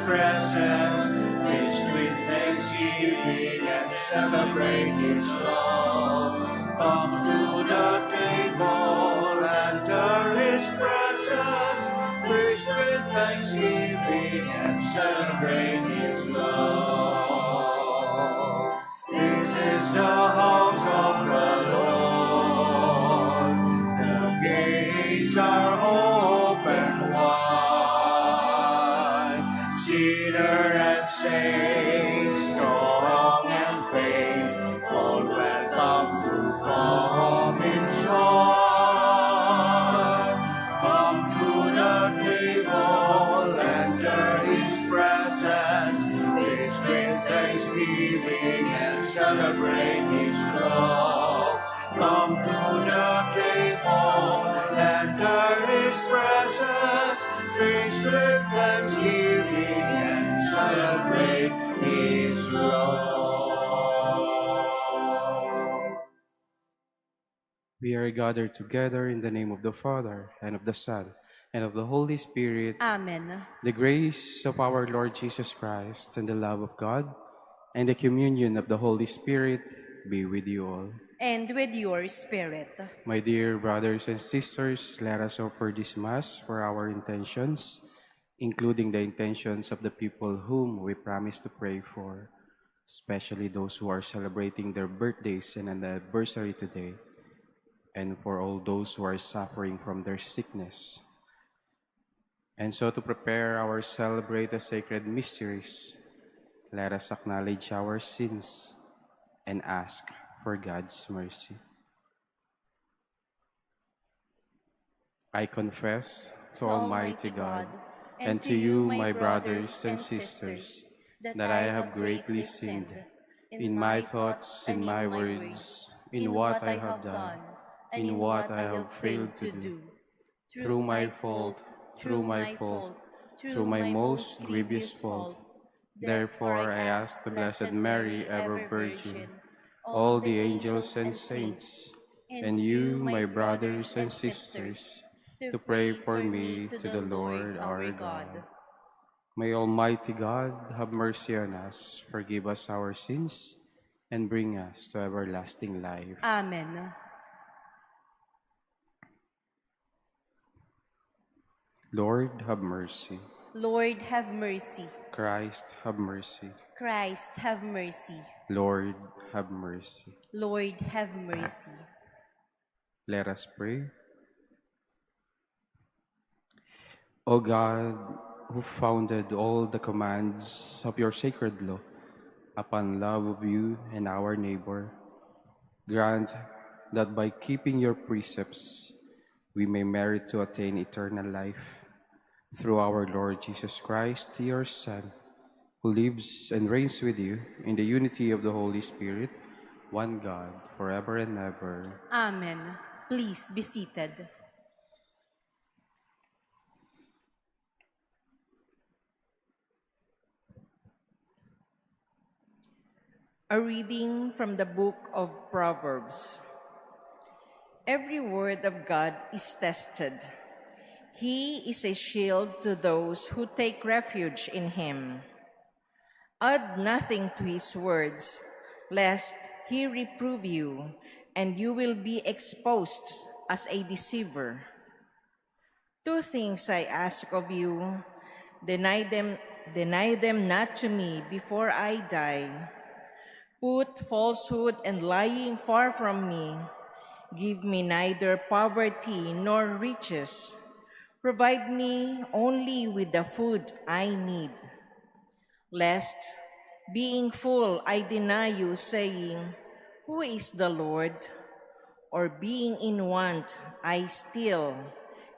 presence, feast with thanksgiving and celebrate His love. Come to the table, enter His presence, feast with thanksgiving and celebrate His love. This is the house of the Lord. The gates are open wide. Sinner and saints, strong and faint, all welcome to come inside. Come to the table, enter His presence, feast with thanksgiving and celebrate His love. Come to the table, enter His presence, feast with thanksgiving and celebrate His love. We are gathered together in the name of the Father, and of the Son, and of the Holy Spirit. Amen. The grace of our Lord Jesus Christ, and the love of God, and the communion of the Holy Spirit be with you all. And with your spirit. My dear brothers and sisters, let us offer this Mass for our intentions, including the intentions of the people whom we promise to pray for, especially those who are celebrating their birthdays and an anniversary today, and for all those who are suffering from their sickness. And so to prepare our celebrate the sacred mysteries, let us acknowledge our sins and ask for God's mercy. I confess to Almighty God and to you, my brothers and sisters, that I have greatly sinned in my thoughts, in my words, in what I have done, in what I have failed to do, through my fault, through my most grievous fault. Therefore I ask the Blessed Mary, ever Virgin, all the angels and saints, and you, my brothers and sisters, to pray for me to the Lord our God. May Almighty God have mercy on us, forgive us our sins, and bring us to everlasting life. Amen. Lord, have mercy. Lord, have mercy. Christ, have mercy. Christ, have mercy. Lord, have mercy. Lord, have mercy. Let us pray. O God, who founded all the commands of your sacred law upon love of you and our neighbor, grant that by keeping your precepts we may merit to attain eternal life. Through our Lord Jesus Christ, your Son, who lives and reigns with you in the unity of the Holy Spirit, one God, forever and ever. Amen. Please be seated. A reading from the book of Proverbs. Every word of God is tested. He is a shield to those who take refuge in him. Add nothing to his words, lest he reprove you, and you will be exposed as a deceiver. Two things I ask of you, deny them not to me before I die. Put falsehood and lying far from me. Give me neither poverty nor riches. Provide me only with the food I need. Lest, being full, I deny you, saying, "Who is the Lord?" Or being in want, I steal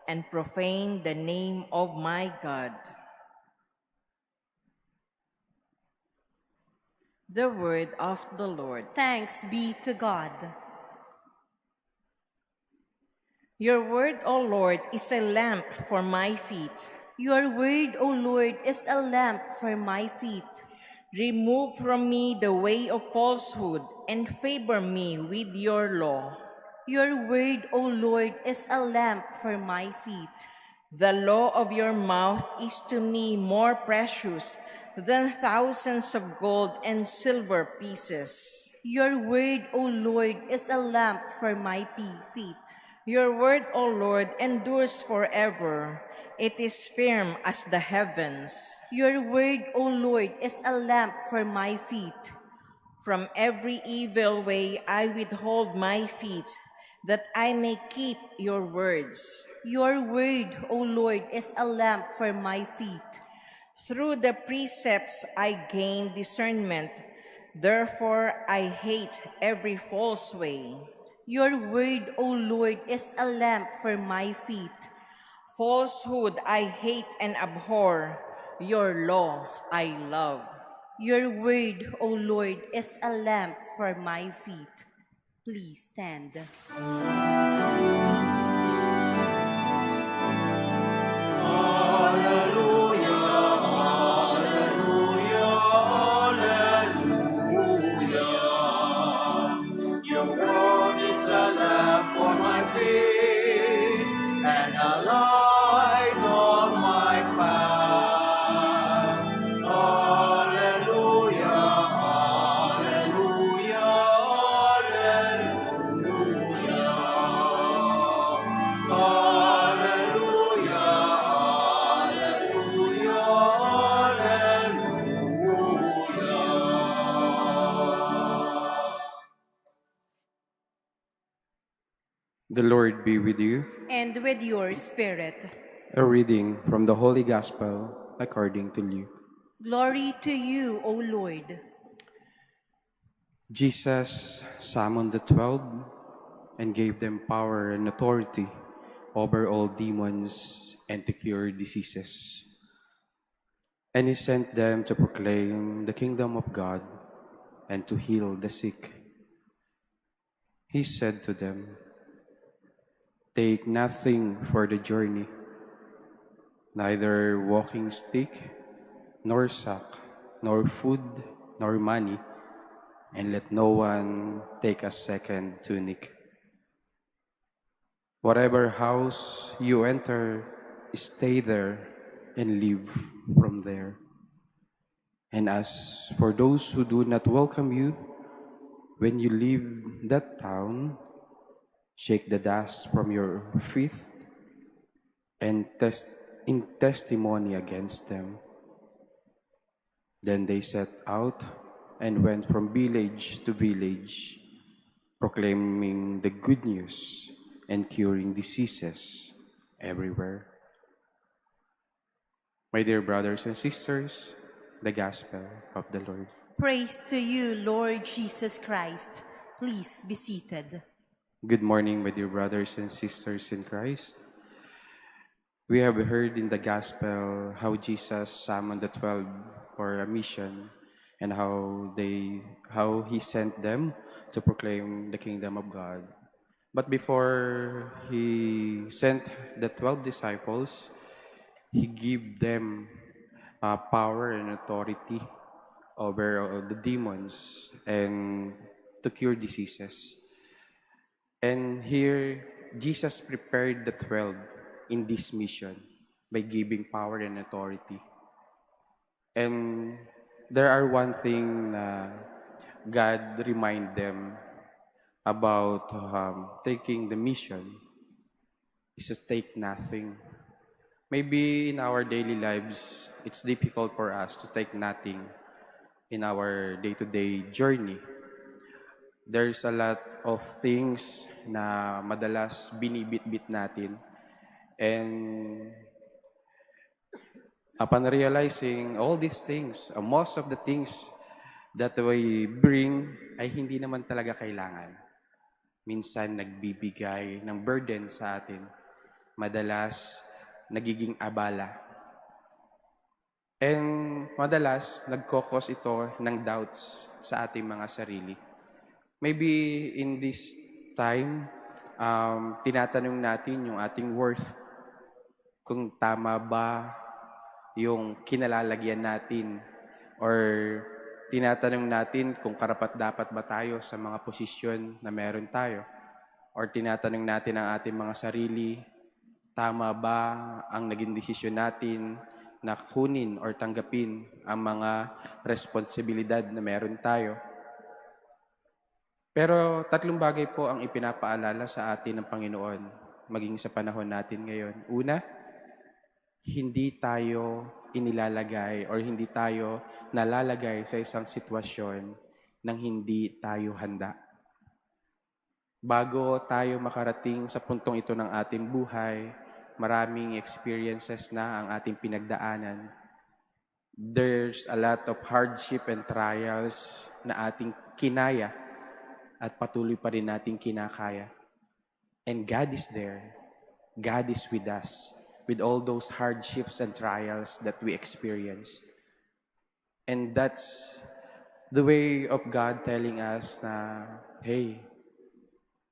and profane the name of my God. The word of the Lord. Thanks be to God. Your word, O Lord, is a lamp for my feet. Your word, O Lord, is a lamp for my feet. Remove from me the way of falsehood and favor me with your law. Your word, O Lord, is a lamp for my feet. The law of your mouth is to me more precious than thousands of gold and silver pieces. Your word, O Lord, is a lamp for my feet. Your word, O Lord, endures forever. It is firm as the heavens. Your word, O Lord, is a lamp for my feet. From every evil way I withhold my feet, that I may keep your words. Your word, O Lord, is a lamp for my feet. Through the precepts I gain discernment. Therefore I hate every false way. Your word, O Lord, is a lamp for my feet. Falsehood I hate and abhor. Your law I love. Your word, O Lord, is a lamp for my feet. Please stand. Your word is a lamp for my feet and a light on my path. Hallelujah, hallelujah, hallelujah. Hallelujah, hallelujah, hallelujah. The Lord be with you. And with your spirit. A reading from the Holy Gospel according to Luke. Glory to you, O Lord. Jesus summoned the 12 and gave them power and authority over all demons and to cure diseases. And he sent them to proclaim the kingdom of God and to heal the sick. He said to them, "Take nothing for the journey, neither walking stick, nor sack, nor food, nor money, and let no one take a second tunic. Whatever house you enter, stay there and live from there. And as for those who do not welcome you, when you leave that town, shake the dust from your feet and in testimony against them." Then they set out and went from village to village, proclaiming the good news and curing diseases everywhere. My dear brothers and sisters, the Gospel of the Lord. Praise to you, Lord Jesus Christ. Please be seated. Good morning, my dear brothers and sisters in Christ. We have heard in the Gospel how Jesus summoned the 12 for a mission and how he sent them to proclaim the kingdom of God. But before he sent the 12 disciples, he gave them power and authority over the demons and to cure diseases. And here, Jesus prepared the 12 in this mission by giving power and authority. And there are one thing na God remind them about taking the mission is to take nothing. Maybe in our daily lives, it's difficult for us to take nothing in our day-to-day journey. There's a lot of things na madalas binibit-bit natin. And upon realizing all these things, most of the things that we bring ay hindi naman talaga kailangan. Minsan nagbibigay ng burden sa atin. Madalas nagiging abala. And madalas nagkokos ito ng doubts sa ating mga sarili. Maybe in this time, tinatanong natin yung ating worth. Kung tama ba yung kinalalagyan natin or tinatanong natin kung karapat-dapat ba tayo sa mga posisyon na meron tayo or tinatanong natin ang ating mga sarili Tama ba ang naging desisyon natin na kunin or tanggapin ang mga responsibilidad na meron tayo? Pero tatlong bagay po ang ipinapaalala sa atin ng Panginoon maging sa panahon natin ngayon. Una, hindi tayo inilalagay or hindi tayo nalalagay sa isang sitwasyon nang hindi tayo handa. Bago tayo makarating sa puntong ito ng ating buhay, maraming experiences na ang ating pinagdaanan. There's a lot of hardship and trials na ating kinaya at patuloy pa rin nating kinakaya. And God is there. God is with us with all those hardships and trials that we experience. And that's the way of God telling us na, hey,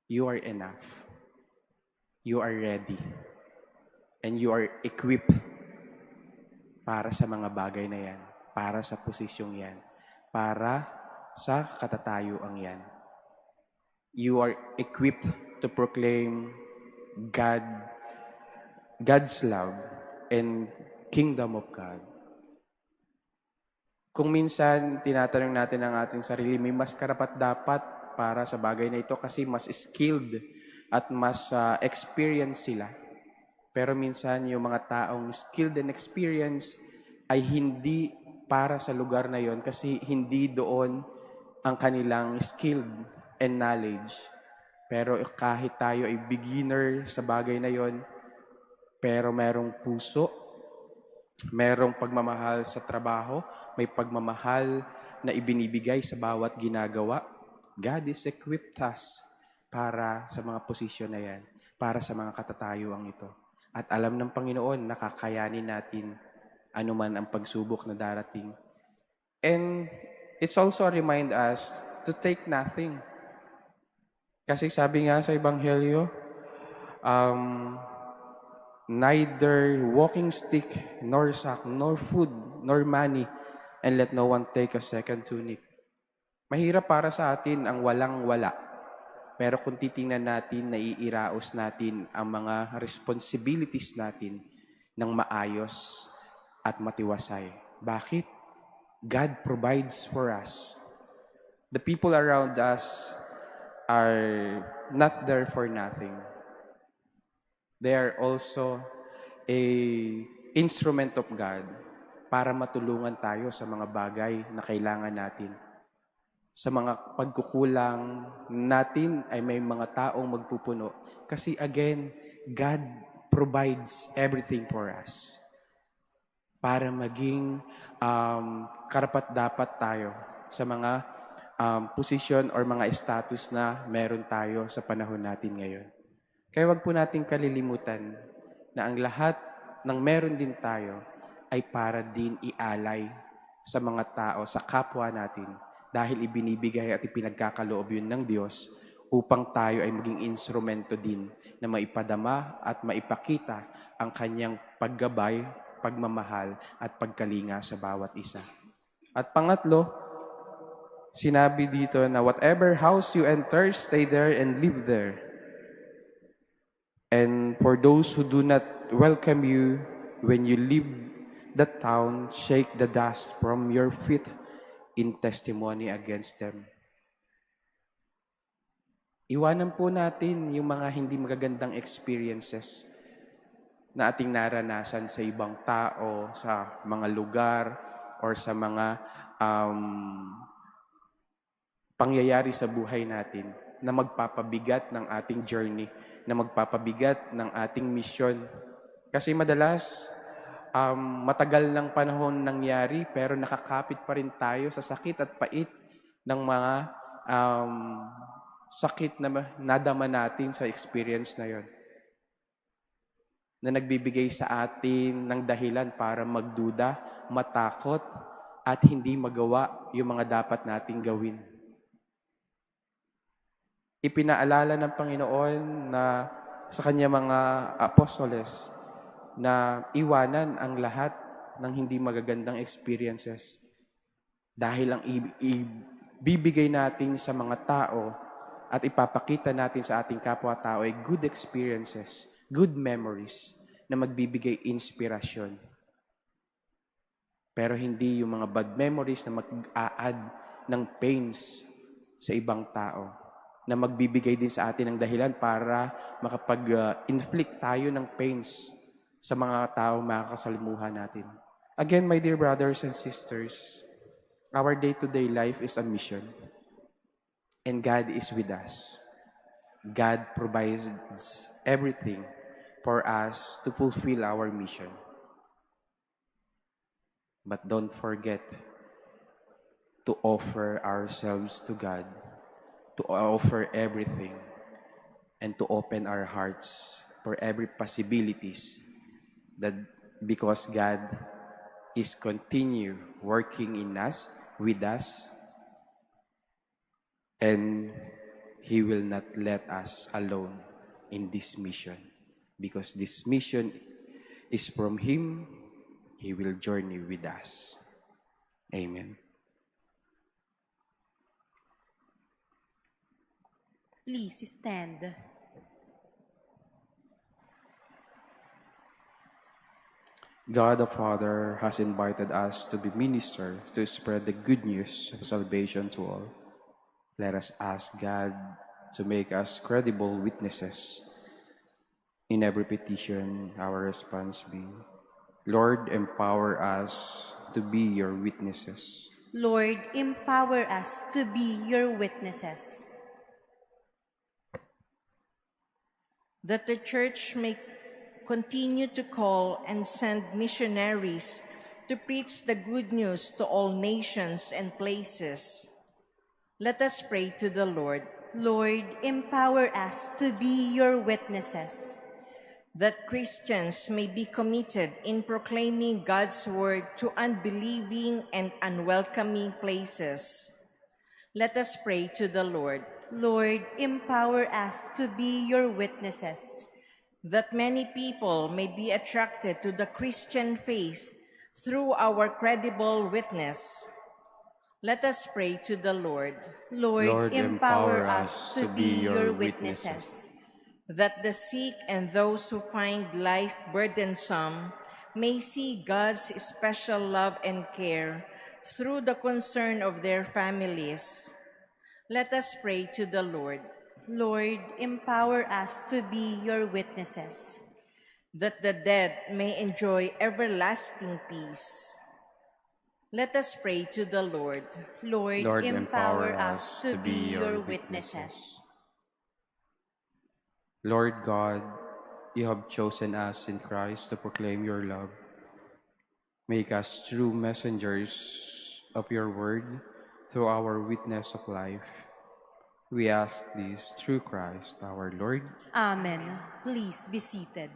you are enough. You are ready. And you are equipped para sa mga bagay na yan. Para sa posisyong yan. Para sa katatayuan yan. You are equipped to proclaim God's love and kingdom of God. Kung minsan tinatanong natin ang ating sarili, may mas karapat-dapat para sa bagay na ito kasi mas skilled at mas experienced sila. Pero minsan yung mga taong skilled and experienced ay hindi para sa lugar na yon kasi hindi doon ang kanilang skilled and knowledge. Pero kahit tayo ay beginner sa bagay na yon, pero merong puso, merong pagmamahal sa trabaho, may pagmamahal na ibinibigay sa bawat ginagawa, God is equipped us para sa mga posisyon na yan, para sa mga katatayuang ito. At alam ng Panginoon, nakakayanin natin anuman ang pagsubok na darating. And it's also a remind us to take nothing. Kasi sabi nga sa Ebanghelyo, neither walking stick, nor sack, nor food, nor money, and let no one take a second tunic. Mahirap para sa atin ang walang-wala. Pero kung titingnan natin, naiiraos natin ang mga responsibilities natin ng maayos at matiwasay. Bakit? God provides for us. The people around us are not there for nothing. They are also a instrument of God para matulungan tayo sa mga bagay na kailangan natin. Sa mga pagkukulang natin ay may mga taong magpupuno. Kasi again, God provides everything for us. Para maging karapat-dapat tayo sa mga posisyon or mga status na meron tayo sa panahon natin ngayon. Kaya wag po nating kalilimutan na ang lahat ng meron din tayo ay para din ialay sa mga tao, sa kapwa natin. Dahil ibinibigay at ipinagkakaloob yun ng Diyos upang tayo ay maging instrumento din na maipadama at maipakita ang kanyang paggabay, pagmamahal at pagkalinga sa bawat isa. At pangatlo, sinabi dito na whatever house you enter, stay there and live there. And for those who do not welcome you, when you leave that town, shake the dust from your feet in testimony against them. Iwanan po natin yung mga hindi magagandang experiences na ating naranasan sa ibang tao, sa mga lugar, or sa mga pangyayari sa buhay natin na magpapabigat ng ating journey, na magpapabigat ng ating misyon. Kasi madalas, matagal ng panahon nangyari pero nakakapit pa rin tayo sa sakit at pait ng mga sakit na nadama natin sa experience na yon. Na nagbibigay sa atin ng dahilan para magduda, matakot, at hindi magawa yung mga dapat nating gawin. Ipinaalala ng Panginoon na sa kanya mga apostoles na iwanan ang lahat ng hindi magagandang experiences. Dahil ang ibibigay natin sa mga tao at ipapakita natin sa ating kapwa-tao ay good experiences good memories na magbibigay inspirasyon. Pero hindi yung mga bad memories na mag-a-add ng pains sa ibang tao, na magbibigay din sa atin ng dahilan para makapag-inflict tayo ng pains sa mga tao makakasalimuhan natin. Again, my dear brothers and sisters, our day-to-day life is a mission. And God is with us. God provides everything for us to fulfill our mission. But don't forget to offer ourselves to God, to offer everything, and to open our hearts for every possibilities, that because God is continue working in us, with us, and He will not let us alone in this mission. Because this mission is from Him, He will journey with us. Amen. Please stand. God the Father has invited us to be ministers to spread the good news of salvation to all. Let us ask God to make us credible witnesses. In every petition, our response be, Lord, empower us to be your witnesses. Lord, empower us to be your witnesses. That the Church may continue to call and send missionaries to preach the good news to all nations and places. Let us pray to the Lord. Lord, empower us to be your witnesses. That Christians may be committed in proclaiming God's word to unbelieving and unwelcoming places. Let us pray to the Lord. Lord, empower us to be your witnesses. That many people may be attracted to the Christian faith through our credible witness. Let us pray to the Lord. Lord, empower us to be your witnesses. That the sick and those who find life burdensome may see God's special love and care through the concern of their families. Let us pray to the Lord. Lord, empower us to be your witnesses. That the dead may enjoy everlasting peace. Let us pray to the Lord. Lord, empower us to be your witnesses. Lord God, you have chosen us in Christ to proclaim your love. Make us true messengers of your word through our witness of life. We ask this through Christ our Lord. Amen. Please be seated.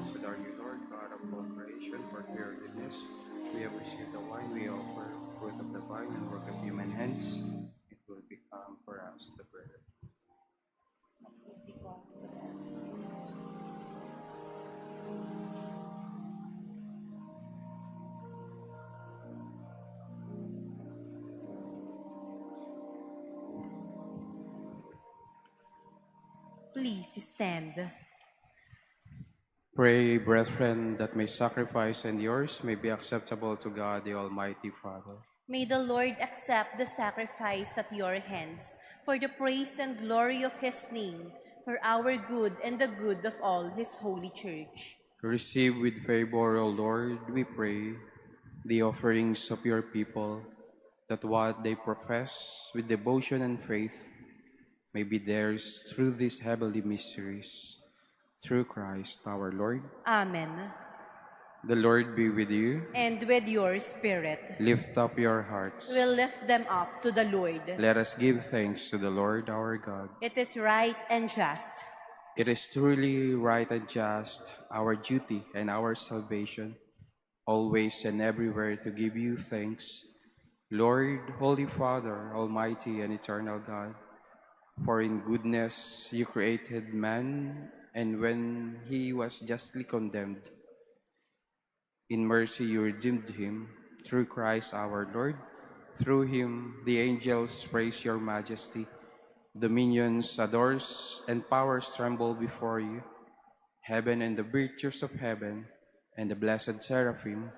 Blessed are you, Lord, God of all creation, for your goodness. We have received the wine we offer, fruit of the vine and work of human hands. It will become for us the bread. Please stand. Pray, brethren, that my sacrifice and yours may be acceptable to God, the Almighty Father. May the Lord accept the sacrifice at your hands for the praise and glory of his name, for our good and the good of all his holy church. Receive with favor, O Lord, we pray, the offerings of your people, that what they profess with devotion and faith may be theirs through these heavenly mysteries. through Christ our Lord. Amen. The Lord be with you. And with your spirit, Lift up your hearts. we'll lift them up to the Lord. Let us give thanks to the Lord our God. It is right and just. It is truly right and just, our duty and our salvation, always and everywhere to give you thanks, Lord, Holy Father, Almighty and Eternal God. For in goodness you created man, and when he was justly condemned, in mercy you redeemed him, through Christ our Lord. Through him the angels praise your majesty, dominions adores, and powers tremble before you. Heaven and the virtues of heaven, and the blessed seraphim,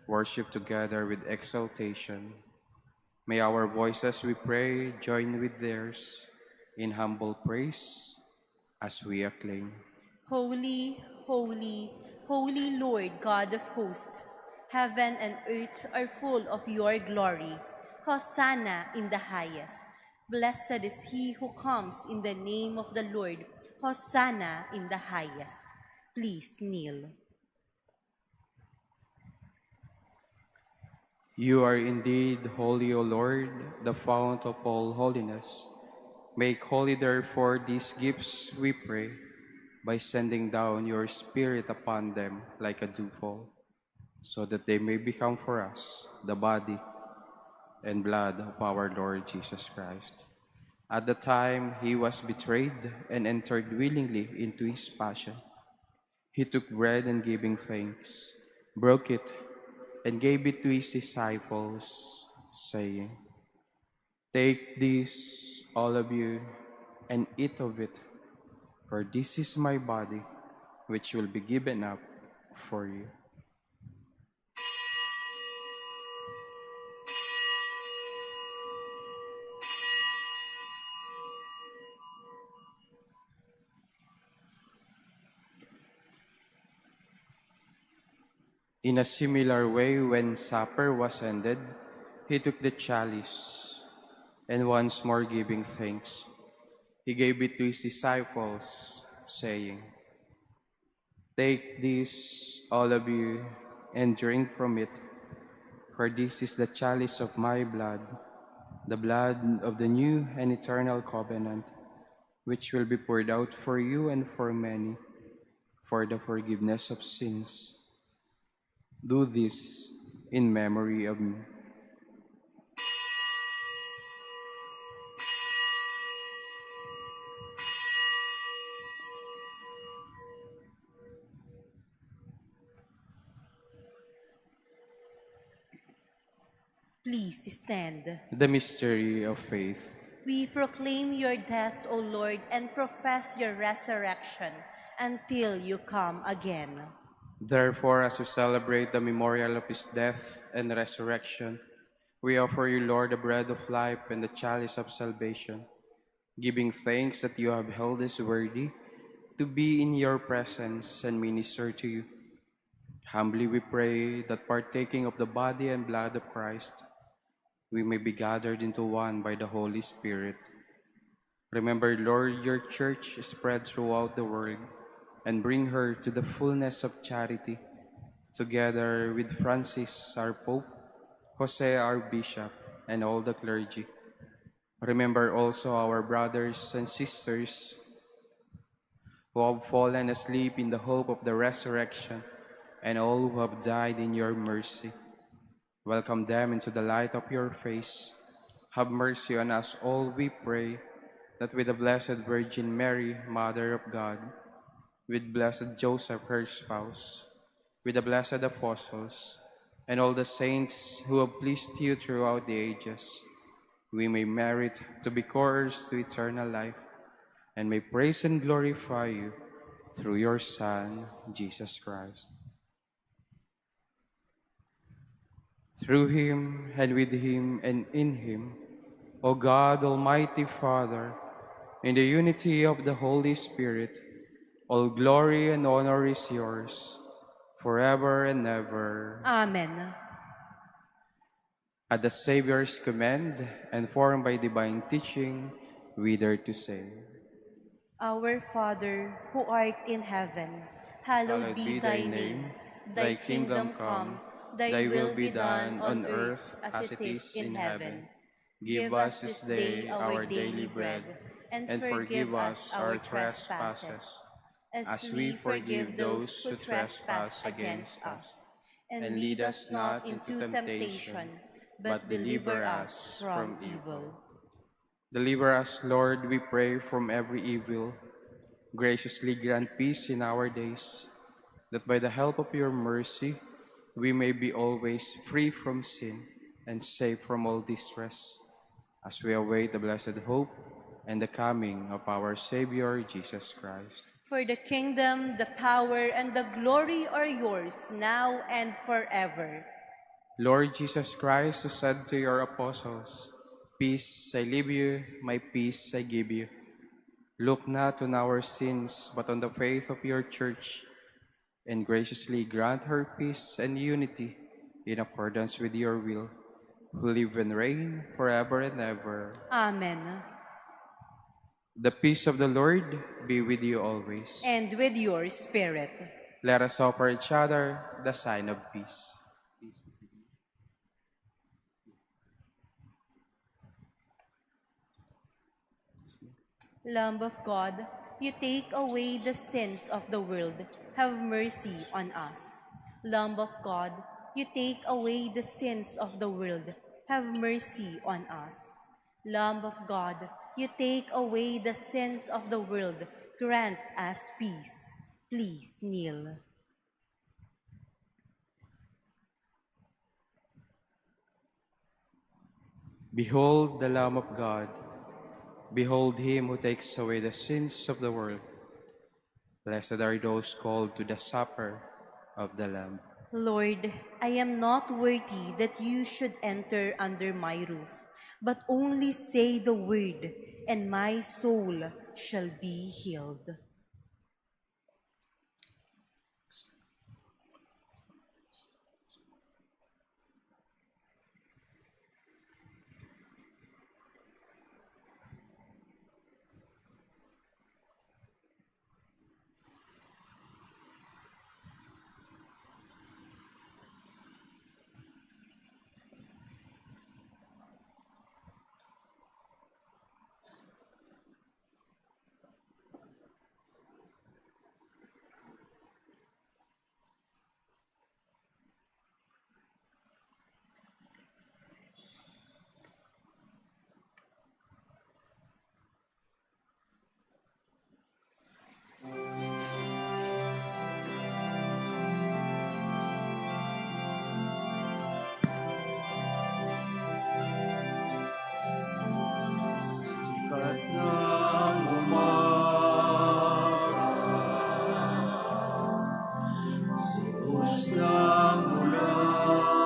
worship together with exaltation. May our voices, we pray, join with theirs in humble praise as we acclaim. Holy, holy, holy Lord God of hosts, heaven and earth are full of your glory. Hosanna in the highest. Blessed is he who comes in the name of the Lord. Hosanna in the highest. Please kneel. You are indeed holy, O Lord, the fount of all holiness. Make holy, therefore, these gifts, we pray, by sending down your Spirit upon them like a dewfall, so that they may become for us the body and blood of our Lord Jesus Christ. At the time he was betrayed and entered willingly into his passion, he took bread and giving thanks, broke it, and gave it to his disciples, saying, "Take this, all of you, and eat of it, for this is my body, which will be given up for you." In a similar way, when supper was ended, he took the chalice, and once more giving thanks, he gave it to his disciples, saying, "Take this, all of you, and drink from it, for this is the chalice of my blood, the blood of the new and eternal covenant, which will be poured out for you and for many, for the forgiveness of sins. Do this in memory of me." Please stand. The mystery of faith. We proclaim your death, O Lord, and profess your resurrection until you come again. Therefore, as we celebrate the memorial of his death and resurrection, we offer you, Lord, the bread of life and the chalice of salvation, giving thanks that you have held us worthy to be in your presence and minister to you. Humbly we pray that partaking of the body and blood of Christ, we may be gathered into one by the Holy Spirit. Remember, Lord, your church spread throughout the world, and bring her to the fullness of charity, together with Francis, our Pope, Jose, our Bishop, and all the clergy. Remember also our brothers and sisters who have fallen asleep in the hope of the resurrection, and all who have died in your mercy. Welcome them into the light of your face. Have mercy on us all, we pray, that with the Blessed Virgin Mary, Mother of God, with blessed Joseph, her spouse, with the blessed apostles, and all the saints who have pleased you throughout the ages, we may merit to be heirs to eternal life, and may praise and glorify you through your Son, Jesus Christ. Through him, and with him, and in him, O God, Almighty Father, in the unity of the Holy Spirit, all glory and honor is yours, forever and ever. Amen. At the Savior's command, and formed by divine teaching, we dare to say, Our Father, who art in heaven, hallowed be thy name. Thy kingdom come, thy will be done on earth as it is in heaven. Give us this day our daily bread, and forgive us our trespasses, as we forgive those who trespass against us. And lead us not into temptation, but deliver us from evil. Deliver us, Lord, we pray, from every evil. Graciously grant peace in our days, that by the help of your mercy we may be always free from sin and safe from all distress, as we await the blessed hope and the coming of our Savior, Jesus Christ. For the kingdom, the power, and the glory are yours, now and forever. Lord Jesus Christ, who said to your apostles, "Peace I leave you, my peace I give you," look not on our sins, but on the faith of your church, and graciously grant her peace and unity in accordance with your will, who live and reign forever and ever. Amen. The peace of the Lord be with you always. And with your spirit. Let us offer each other the sign of peace. Lamb of God, you take away the sins of the world. Have mercy on us. Lamb of God, you take away the sins of the world. Have mercy on us. Lamb of God, you take away the sins of the world. Grant us peace. Please kneel. Behold the Lamb of God. Behold him who takes away the sins of the world. Blessed are those called to the supper of the Lamb. Lord, I am not worthy that you should enter under my roof, but only say the word, and my soul shall be healed. Sikat ng umaga, sinuos ng ulan,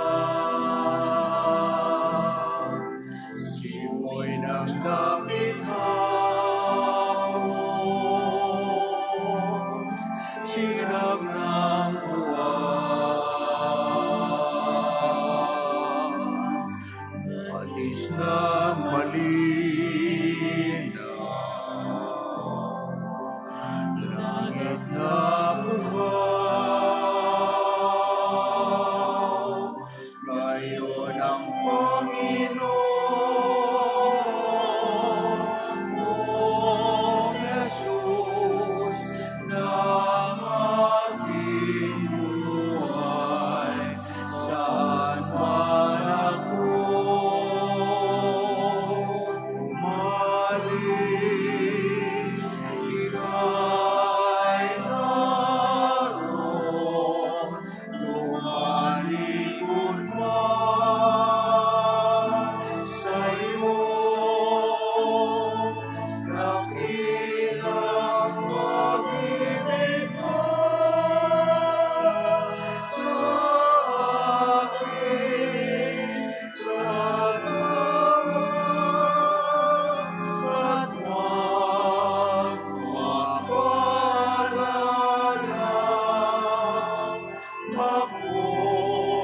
simoy ng dapit hapon, sinag ng buwan, patis ng malinaw, langit na buhaw, ngayon ang Panginoon, o Jesus, ng aking buhay, saan man ako umaling, ika'y naroon, tumalikod man sa'yo. Dakilang pag-ibig mo sa akin, lalaman at magpapalalang ako'y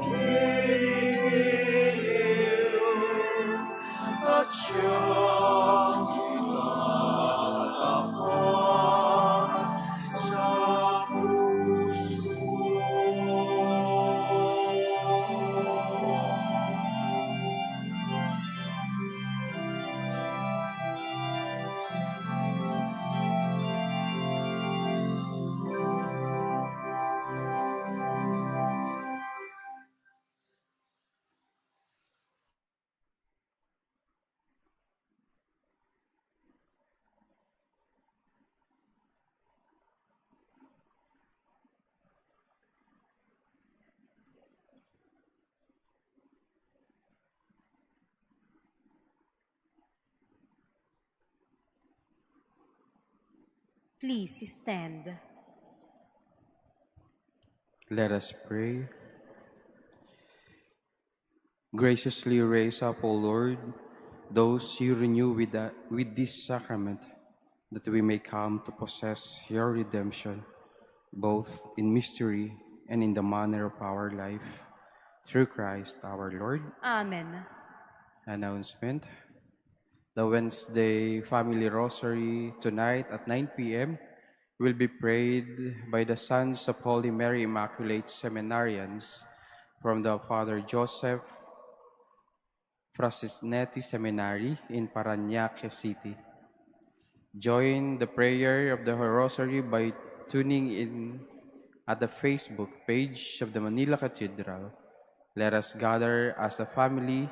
kinigil at siyang Please stand. Let us pray. Graciously raise up, O Lord, those you renew with this sacrament, that we may come to possess your redemption, both in mystery and in the manner of our life. Through Christ our Lord. Amen. Announcement. The Wednesday Family Rosary tonight at 9 p.m. will be prayed by the Sons of Holy Mary Immaculate Seminarians from the Father Joseph Frasisnetti Seminary in Parañaque City. Join the prayer of the Rosary by tuning in at the Facebook page of the Manila Cathedral. Let us gather as a family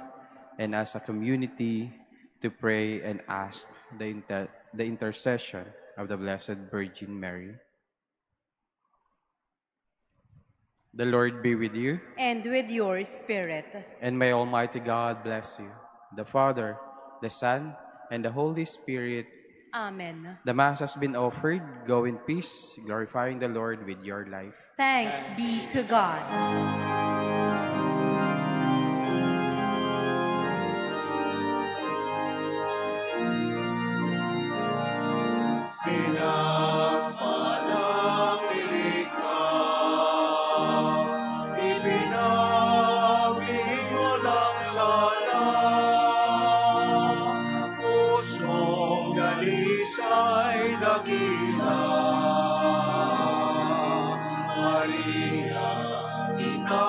and as a community to pray and ask the intercession of the Blessed Virgin Mary. The Lord be with you. And with your spirit. And may Almighty God bless you, the Father, the Son, and the Holy Spirit. Amen. The Mass has been offered. Go in peace, glorifying the Lord with your life. Thanks be to God. Pinagpalang nilikha, ibinabing walang sala, pusong dalisay dakila. Maria, Ina